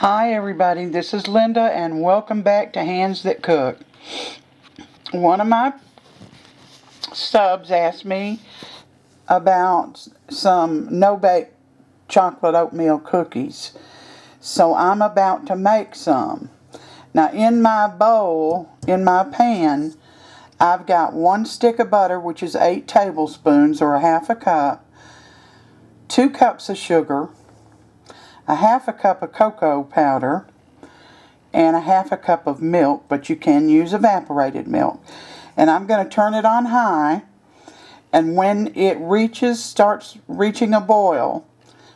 Hi everybody, this is Linda and welcome back to Hands That Cook. One of my subs asked me about some no-bake chocolate oatmeal cookies. So I'm about to make some. Now in my bowl, in my pan, I've got 1 stick of butter, which is 8 tablespoons or a half a cup, 2 cups of sugar, a half a cup of cocoa powder, and a half a cup of milk, but you can use evaporated milk. And I'm going to turn it on high, and when it starts reaching a boil,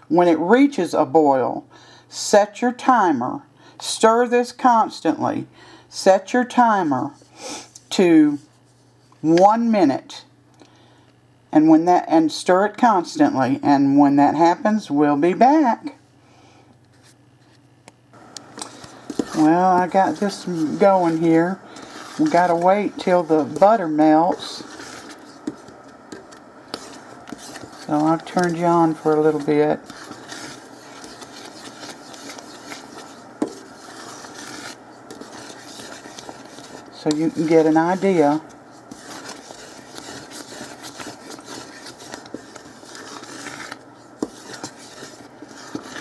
when it reaches a boil, set your timer. Stir this constantly. Set your timer to 1 minute. And stir it constantly. And when that happens, we'll be back. Well, I got this going here. We gotta wait till the butter melts. So I've turned you on for a little bit. So you can get an idea.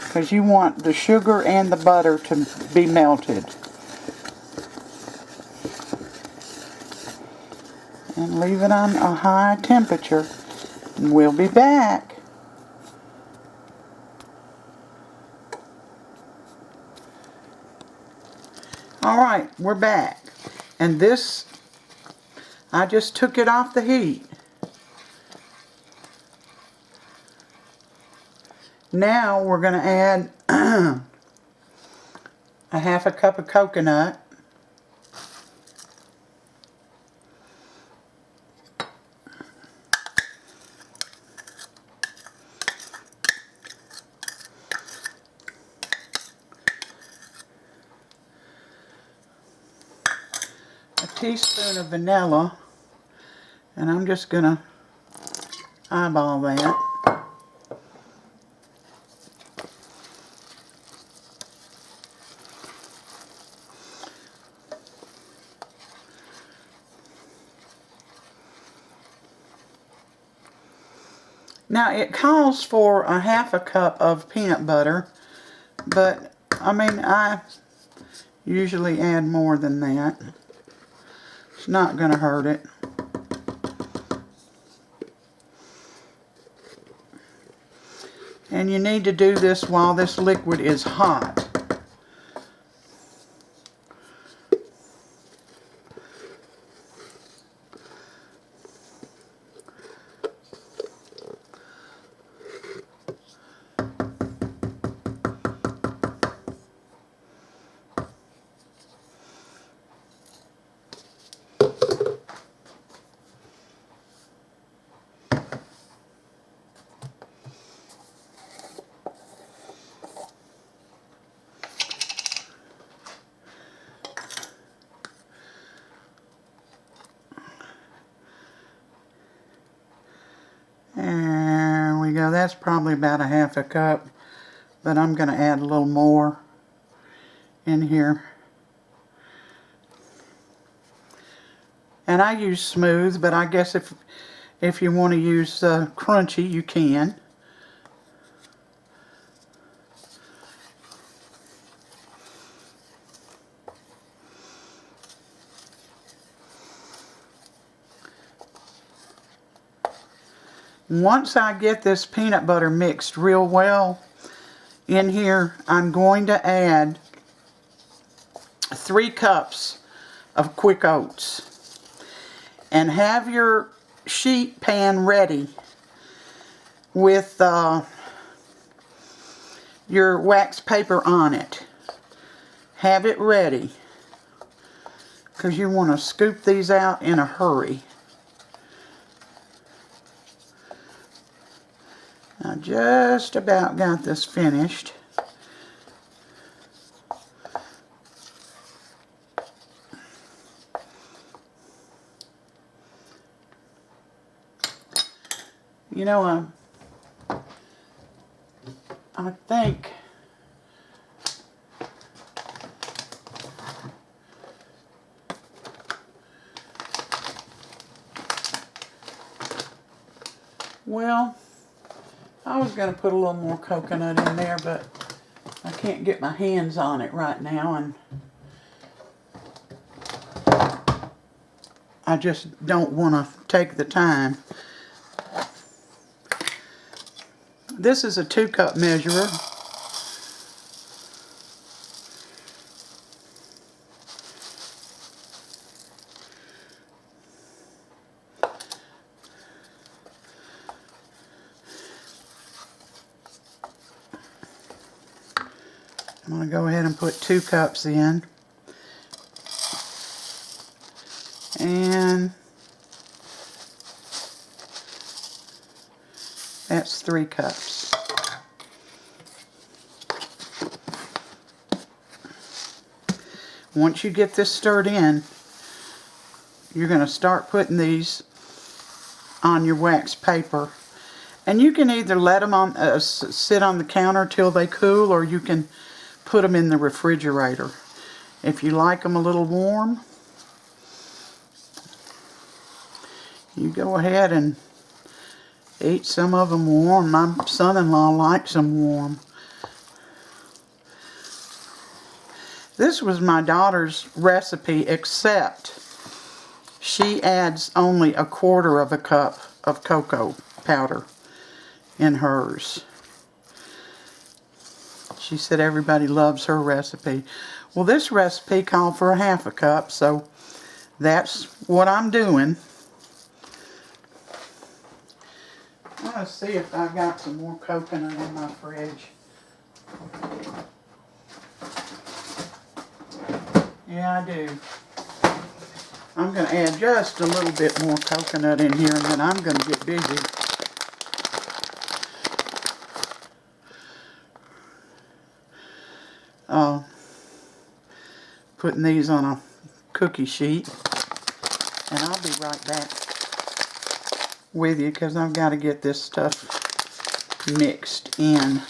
Because you want the sugar and the butter to be melted. And leave it on a high temperature. And we'll be back. Alright, we're back. And this, I just took it off the heat. Now we're going to add a half a cup of coconut. A teaspoon of vanilla. And I'm just going to eyeball that. Now it calls for a half a cup of peanut butter, but I usually add more than that. It's not going to hurt it. And you need to do this while this liquid is hot. There we go. That's probably about a half a cup, but I'm going to add a little more in here. And I use smooth, but I guess if you want to use crunchy, you can. Once I get this peanut butter mixed real well in here, I'm going to add 3 cups of quick oats. And have your sheet pan ready with your wax paper on it. Have it ready, because you want to scoop these out in a hurry. I just about got this finished. You know, I think Well, I was going to put a little more coconut in there, but I can't get my hands on it right now, and I just don't want to take the time. This is a 2-cup measurer. I'm going to go ahead and put 2 cups in. And that's 3 cups. Once you get this stirred in, you're going to start putting these on your wax paper. And you can either let them on sit on the counter till they cool, or you can put them in the refrigerator. If you like them a little warm, you go ahead and eat some of them warm. My son-in-law likes them warm. This was my daughter's recipe, except she adds only 1/4 cup of cocoa powder in hers. She said everybody loves her recipe. Well, this recipe called for 1/2 cup, so that's what I'm doing. Let's see if I've got some more coconut in my fridge. Yeah, I do. I'm going to add just a little bit more coconut in here, and then I'm going to get busy. Putting these on a cookie sheet, and I'll be right back with you because I've got to get this stuff mixed in.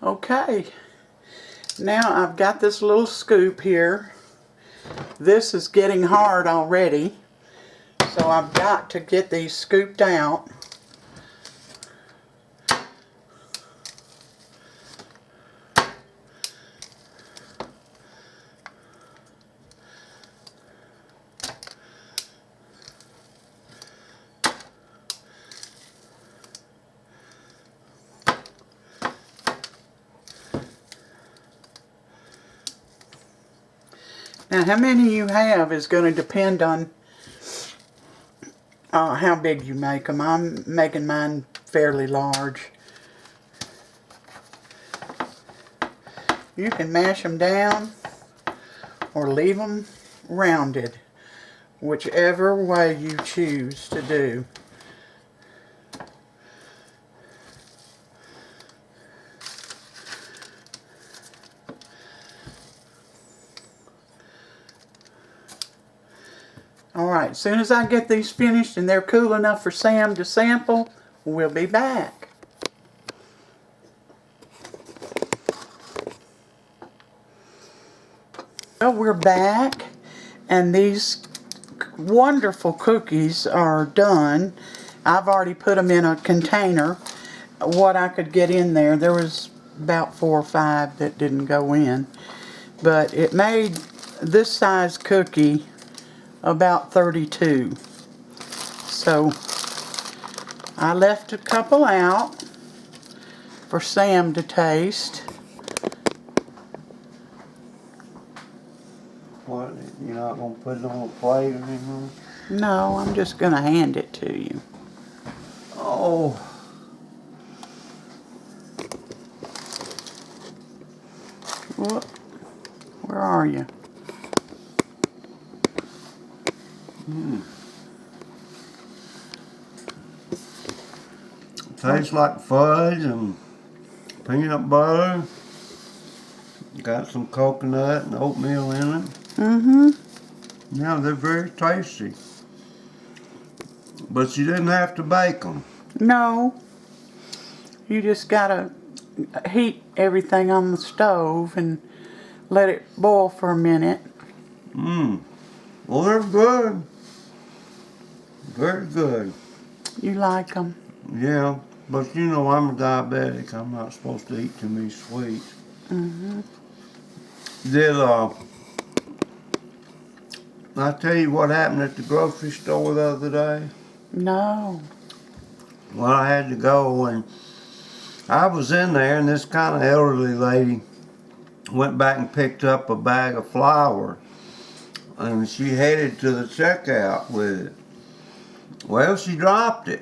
Okay, now I've got this little scoop here. This is getting hard already, so I've got to get these scooped out. Now, how many you have is going to depend on how big you make them. I'm making mine fairly large. You can mash them down or leave them rounded, whichever way you choose to do. Alright, as soon as I get these finished and they're cool enough for Sam to sample, we'll be back. Well, we're back, and these wonderful cookies are done. I've already put them in a container. What I could get in there, there was about 4 or 5 that didn't go in. But it made this size cookie about 32. So I left a couple out for Sam to taste. What, you're not going to put it on a plate or anything? No, I'm just going to hand it to you. Oh. Where are you? Tastes like fudge and peanut butter. Got some coconut and oatmeal in it. Mm-hmm. Yeah, they're very tasty. But you didn't have to bake them. No. You just gotta heat everything on the stove and let it boil for a minute. Well, they're good. Very good. You like them? Yeah, but you know I'm a diabetic. I'm not supposed to eat too many sweets. Mm-hmm. Did I tell you what happened at the grocery store the other day? No. Well, I had to go, and I was in there, and this kind of elderly lady went back and picked up a bag of flour, and she headed to the checkout with it. Well, she dropped it,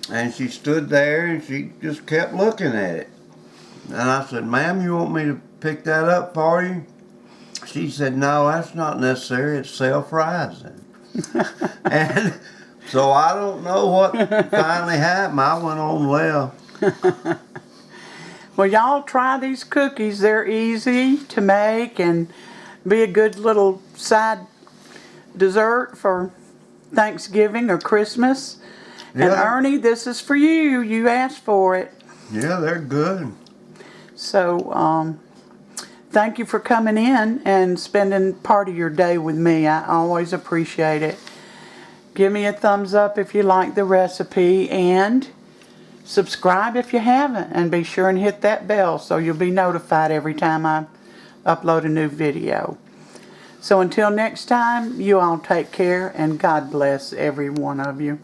and she stood there, and she just kept looking at it. And I said, "Ma'am, you want me to pick that up for you?" She said, "No, that's not necessary. It's self-rising." And so I don't know what finally happened. I went on left. Well, y'all try these cookies. They're easy to make and be a good little side dessert for Thanksgiving or Christmas. And Yeah, Ernie, this is for you. You asked for it. yeah, they're good. So, thank you for coming in and spending part of your day with me. I always appreciate it. Give me a thumbs up if you like the recipe, and subscribe if you haven't, and be sure and hit that bell so you'll be notified every time I upload a new video. So until next time, you all take care, and God bless every one of you.